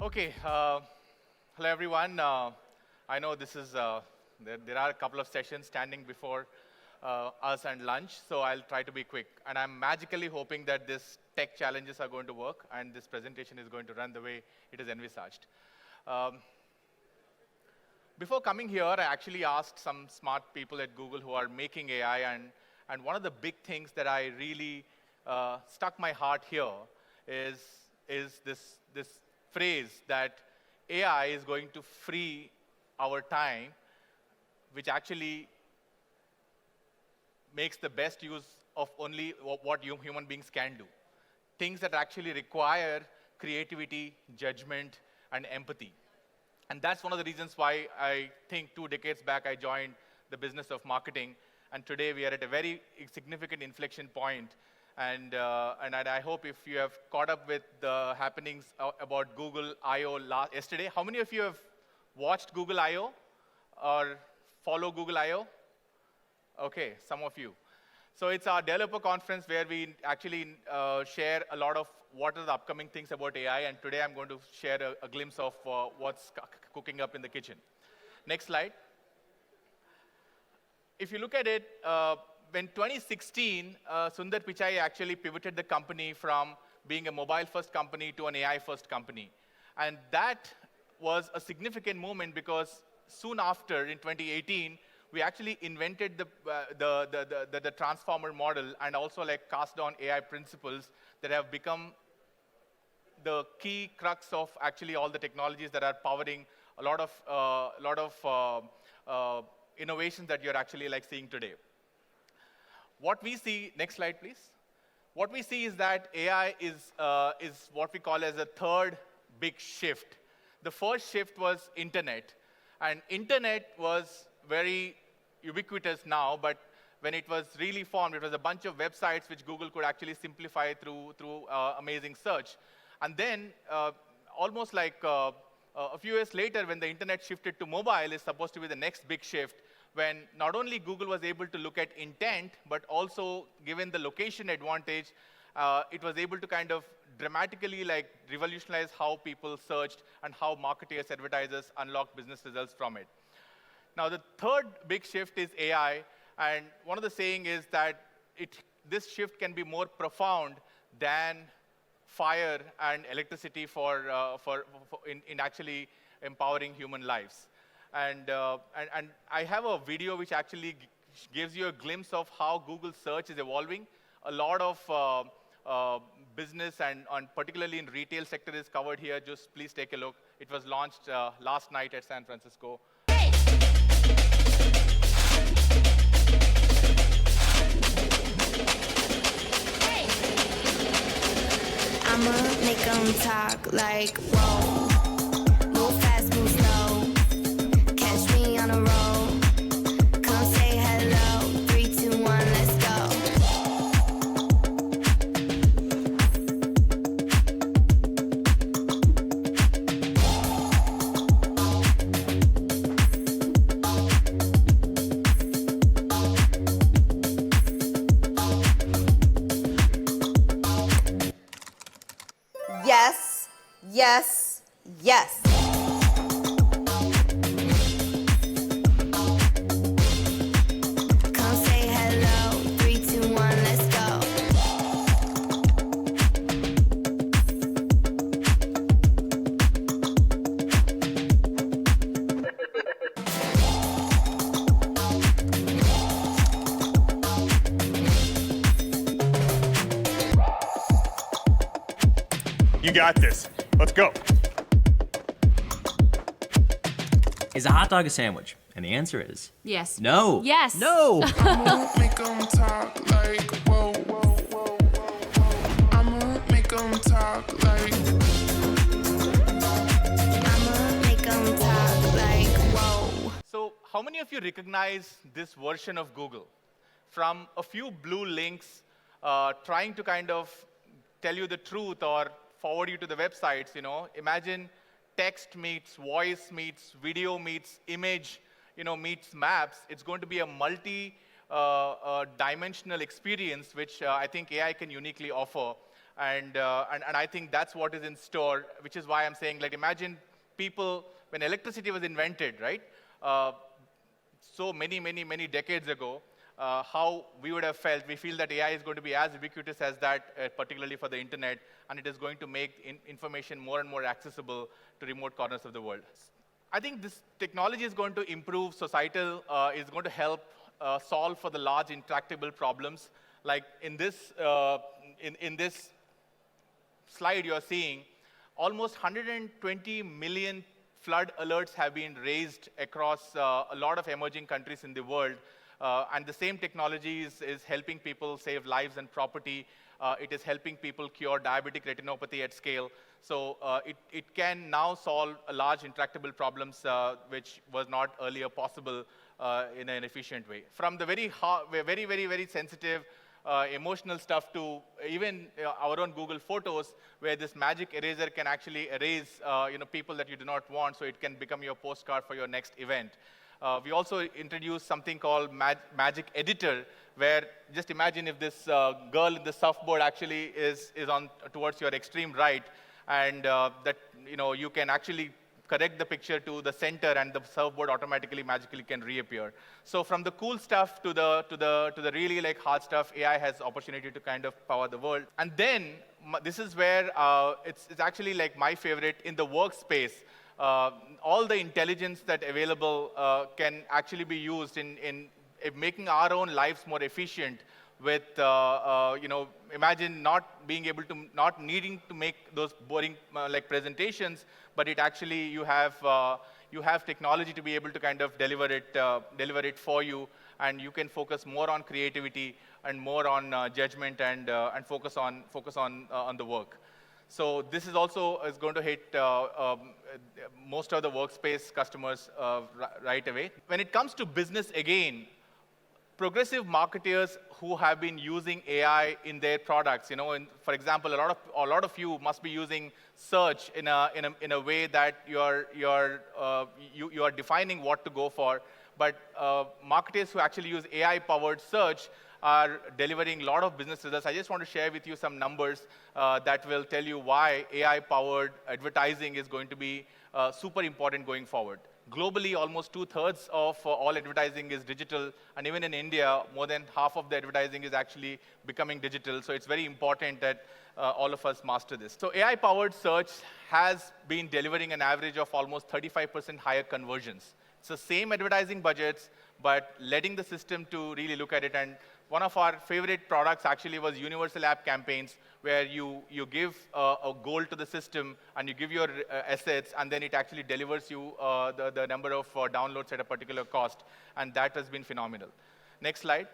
Okay, hello everyone. I know this is, there are a couple of sessions standing before us and lunch, so I'll try to be quick. And I'm magically hoping that this tech challenges are going to work and this presentation is going to run the way it is envisaged. Um, Before coming here, I actually asked some smart people at Google who are making AI, and one of the big things that I really stuck my heart here is, is this phrase that AI is going to free our time, which actually makes the best use of only what human beings can do. Things that actually require creativity, judgment, and empathy. And that's one of the reasons why I think 2 decades back I joined the business of marketing. And today we are at a very significant inflection point. And I hope if you have caught up with the happenings about Google I/O yesterday. How many of you have watched Google I/O or follow Google I/O? Okay, some of you. So it's our developer conference where we actually share a lot of what are the upcoming things about AI, and today I'm going to share a glimpse of what's cooking up in the kitchen. Next slide. If you look at it, when 2016, Sundar Pichai actually pivoted the company from being a mobile-first company to an AI-first company. And that was a significant moment because soon after, in 2018, we actually invented the transformer model and also like cast on AI principles that have become the key crux of actually all the technologies that are powering a lot of innovations that you're actually like seeing today. What we see, next slide please. What we see is that AI is what we call as a third big shift. The first shift was internet, and internet was very ubiquitous now, but when it was really formed, it was a bunch of websites which Google could actually simplify through amazing search. And then, almost like a few years later, when the internet shifted to mobile, is supposed to be the next big shift, when not only Google was able to look at intent, but also given the location advantage, it was able to kind of dramatically like revolutionize how people searched and how marketers, advertisers unlocked business results from it. Now, the third big shift is AI, and one of the saying is that this shift can be more profound than fire and electricity in actually empowering human lives. And I have a video which actually gives you a glimpse of how Google search is evolving. A lot of business and particularly in retail sector is covered here. Just please take a look. It was launched last night at San Francisco. I'ma make 'em talk like, whoa. Move fast, move slow. Catch me on a roll. Come say hello. 3, 2, 1, let's go. Yes, yes, yes. Come say hello. 3, 2, 1, let's go. You got this. Let's go. Is a hot dog a sandwich? And the answer is Yes. no. Yes. No. Make 'em talk like whoa, whoa, whoa, whoa. I'ma make 'em talk like. I'ma make 'em talk like, whoa. So how many of you recognize this version of Google? From a few blue links trying to kind of tell you the truth or forward you to the websites, imagine text meets voice meets video meets image, meets maps. It's going to be a multi dimensional experience which I think AI can uniquely offer. And I think that's what is in store, which is why I'm saying, like, imagine people, when electricity was invented, right? So many decades ago, how we would have felt. We feel that AI is going to be as ubiquitous as that, particularly for the internet, and it is going to make information more and more accessible to remote corners of the world. I think this technology is going to improve societal, is going to help solve for the large intractable problems. Like in this, in this slide you're seeing, almost 120 million flood alerts have been raised across a lot of emerging countries in the world. And the same technology is helping people save lives and property. It is helping people cure diabetic retinopathy at scale. So it can now solve a large intractable problems which was not earlier possible in an efficient way. From the very sensitive, emotional stuff to even our own Google Photos, where this magic eraser can actually erase people that you do not want, so it can become your postcard for your next event. We also introduced something called Magic Editor, where just imagine if this girl in the surfboard actually is on towards your extreme right, and that you can actually correct the picture to the center, and the surfboard automatically, magically can reappear. So from the cool stuff to the really like hard stuff, AI has opportunity to kind of power the world. And then this is where it's actually like my favorite in the workspace. All the intelligence that available can actually be used in making our own lives more efficient. With imagine not needing to make those boring like presentations, but it actually you have technology to be able to kind of deliver it for you, and you can focus more on creativity and more on judgment and focus on the work. So this is also going to hit most of the workspace customers right away. When it comes to business again, progressive marketers who have been using AI in their products, for example, a lot of you must be using search in a way that you are defining what to go for. But marketers who actually use AI-powered search are delivering a lot of business results. I just want to share with you some numbers that will tell you why AI-powered advertising is going to be super important going forward. Globally, almost 2/3 of all advertising is digital, and even in India, more than half of the advertising is actually becoming digital. So it's very important that all of us master this. So AI-powered search has been delivering an average of almost 35% higher conversions. It's the same advertising budgets, but letting the system to really look at it. And one of our favorite products actually was universal app campaigns, where you give a goal to the system and you give your assets, and then it actually delivers you the number of downloads at a particular cost. And that has been phenomenal. Next slide.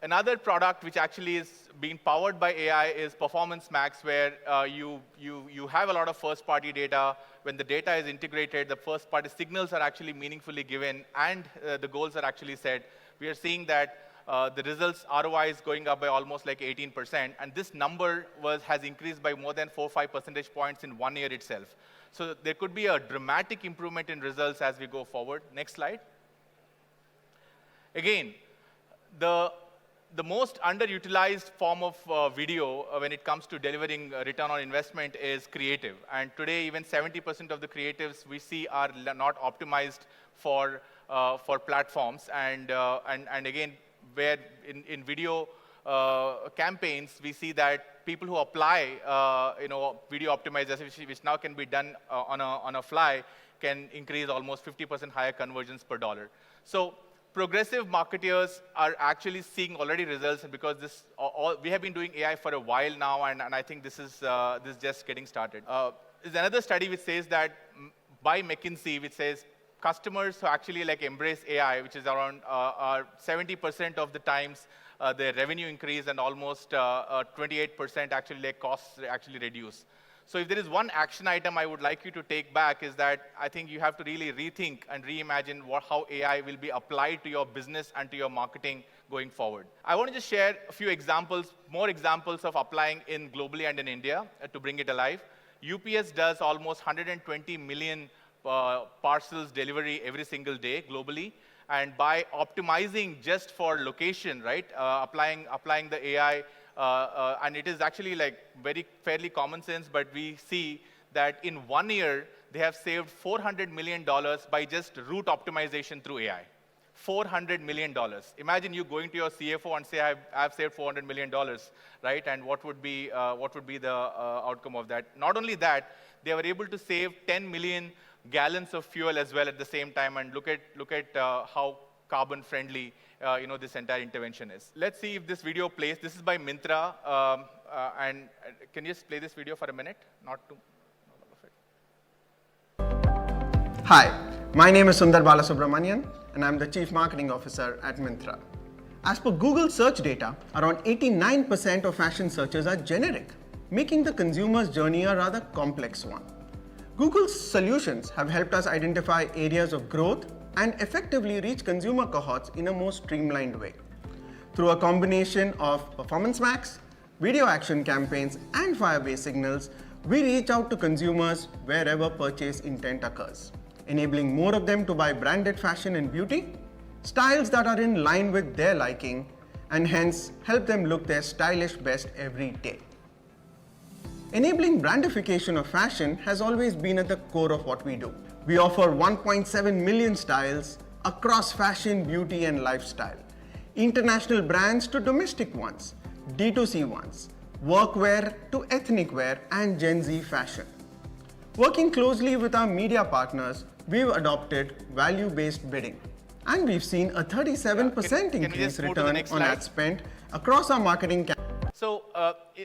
Another product which actually is being powered by AI is Performance Max, where you have a lot of first-party data. When the data is integrated, the first-party signals are actually meaningfully given, and the goals are actually set. We are seeing that the results ROI is going up by almost like 18%, and this number has increased by more than 4-5 percentage points in 1 year itself. So there could be a dramatic improvement in results as we go forward. Next slide. Again, the most underutilized form of video when it comes to delivering return on investment is creative. And today, even 70% of the creatives we see are not optimized for platforms. And again, where in video campaigns, we see that people who apply video optimization, which now can be done on a fly, can increase almost 50% higher conversions per dollar. So progressive marketers are actually seeing already results, because we have been doing AI for a while now, and I think this is just getting started. There's another study which says that by McKinsey, which says customers who actually like embrace AI, which is around 70% of the times their revenue increase, and almost 28% actually like costs actually reduce. So if there is one action item I would like you to take back, is that I think you have to really rethink and reimagine how AI will be applied to your business and to your marketing going forward. I want to just share a few examples, more examples of applying in globally and in India to bring it alive. UPS does almost 120 million parcels delivery every single day globally. And by optimizing just for location, right, applying the AI and it is actually like very fairly common sense, but we see that in 1 year, they have saved $400 million by just route optimization through AI. $400 million. Imagine you going to your CFO and say, I've saved $400 million, right? And what would be the outcome of that? Not only that, they were able to save 10 million gallons of fuel as well at the same time, and look at how carbon friendly this entire intervention is. Let's see if this video plays. This is by Myntra, and can you just play this video for a minute? Not all of it. Hi, my name is Sundar Balasubramanian and I'm the Chief Marketing Officer at Myntra. As per Google search data, around 89% of fashion searches are generic, making the consumer's journey a rather complex one. Google's solutions have helped us identify areas of growth and effectively reach consumer cohorts in a more streamlined way. Through a combination of performance max, video action campaigns, and Firebase signals, we reach out to consumers wherever purchase intent occurs, enabling more of them to buy branded fashion and beauty, styles that are in line with their liking, and hence help them look their stylish best every day. Enabling brandification of fashion has always been at the core of what we do. We offer 1.7 million styles across fashion, beauty, and lifestyle. International brands to domestic ones, D2C ones, workwear to ethnic wear, and Gen Z fashion. Working closely with our media partners, we've adopted value-based bidding. And we've seen a 37% increase return on ad spend across our marketing campaigns. So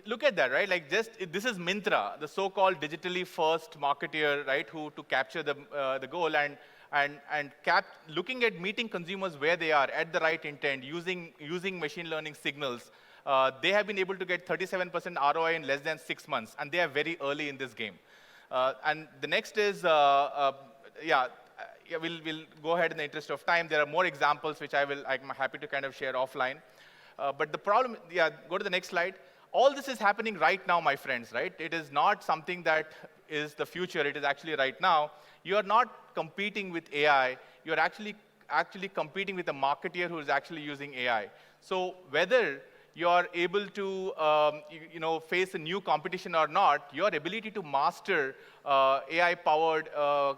look at that, right? Like this is Myntra, the so-called digitally first marketeer, right? Who to capture the goal and looking at meeting consumers where they are at the right intent, using machine learning signals. They have been able to get 37% ROI in less than 6 months, and they are very early in this game. And the next is, we'll go ahead in the interest of time. There are more examples which I'm happy to kind of share offline. But the problem, go to the next slide. All this is happening right now, my friends, right? It is not something that is the future. It is actually right now. You are not competing with AI. You're actually competing with a marketeer who is actually using AI. So whether you're able to face a new competition or not, your ability to master AI-powered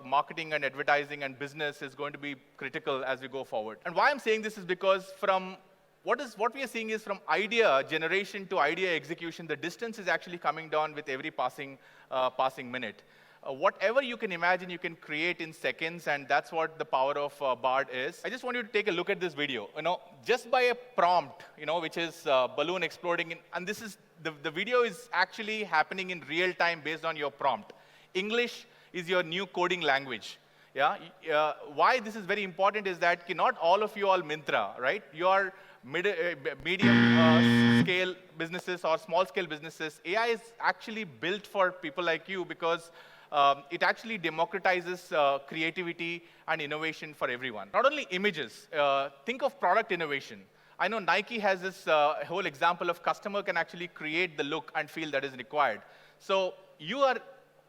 marketing and advertising and business is going to be critical as we go forward. And why I'm saying this is because from what we are seeing is from idea generation to idea execution, the distance is actually coming down with every passing minute. Whatever you can imagine, you can create in seconds, and that's what the power of Bard is. I just want you to take a look at this video. Just by a prompt, which is balloon exploding, and this is the video is actually happening in real time based on your prompt. English is your new coding language. Why this is very important is that not all of you are Myntra, right? You are medium scale businesses or small scale businesses. AI is actually built for people like you because it actually democratizes creativity and innovation for everyone. Not only images, think of product innovation. I know Nike has this whole example of customer can actually create the look and feel that is required. So you are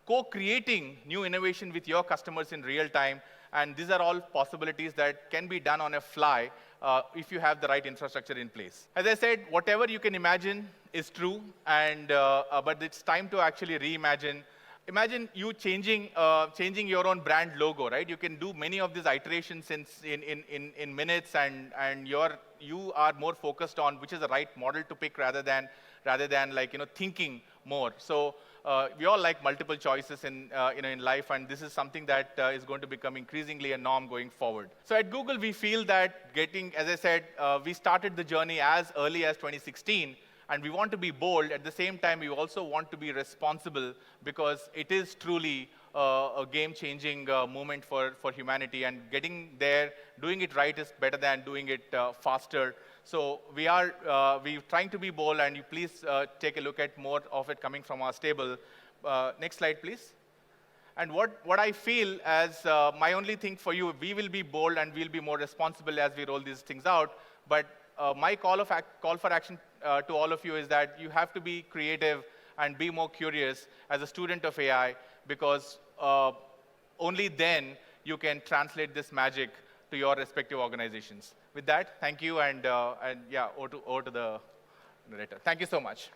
co-creating new innovation with your customers in real time, and these are all possibilities that can be done on a fly if you have the right infrastructure in place. As I said, whatever you can imagine is true, and but it's time to actually reimagine. Imagine you changing your own brand logo, right? You can do many of these iterations in minutes, and you are more focused on which is the right model to pick rather than thinking more. So we all like multiple choices in life, and this is something that is going to become increasingly a norm going forward. So at Google, we feel that as I said, we started the journey as early as 2016. And we want to be bold. At the same time, we also want to be responsible because it is truly a game-changing moment for humanity. And getting there, doing it right is better than doing it faster. So we're trying to be bold, and you please take a look at more of it coming from our stable. Next slide, please. And what I feel as my only thing for you, we will be bold and we'll be more responsible as we roll these things out. But my call for action to all of you is that you have to be creative and be more curious as a student of AI, because only then you can translate this magic to your respective organizations. With that, thank you, and over to narrator. Thank you so much.